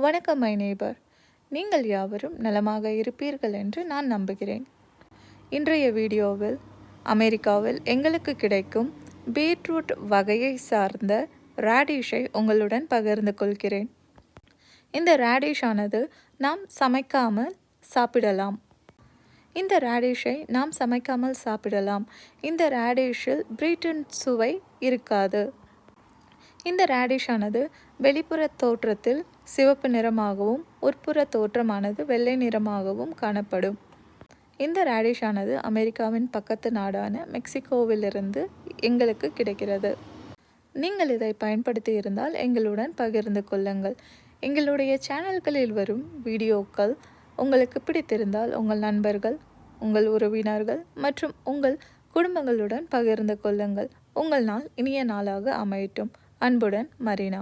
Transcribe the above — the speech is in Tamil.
வணக்கம் மை நேபர். நீங்கள் யாவரும் நலமாக இருப்பீர்கள் என்று நான் நம்புகிறேன். இன்றைய வீடியோவில் அமெரிக்காவில் எங்களுக்கு கிடைக்கும் பீட்ரூட் வகையை சார்ந்த ரேடிஷை உங்களுடன் பகிர்ந்து கொள்கிறேன். இந்த ரேடிஷானது நாம் சமைக்காமல் சாப்பிடலாம். இந்த ரேடிஷில் பீட்ரூட் சுவை இருக்காது. இந்த ரேடிஷானது வெளிப்புற தோற்றத்தில் சிவப்பு நிறமாகவும் உட்புற தோற்றமானது வெள்ளை நிறமாகவும் காணப்படும். இந்த ரேடிஷானது அமெரிக்காவின் பக்கத்து நாடான மெக்சிகோவிலிருந்து எங்களுக்கு கிடைக்கிறது. நீங்கள் இதை பயன்படுத்தி இருந்தால் எங்களுடன் பகிர்ந்து கொள்ளுங்கள். எங்களுடைய சேனல்களில் வரும் வீடியோக்கள் உங்களுக்கு பிடித்திருந்தால் உங்கள் நண்பர்கள், உங்கள் உறவினர்கள் மற்றும் உங்கள் குடும்பங்களுடன் பகிர்ந்து கொள்ளுங்கள். உங்கள் நாள் இனிய நாளாக அமையட்டும். அன்புடன் மரீனா.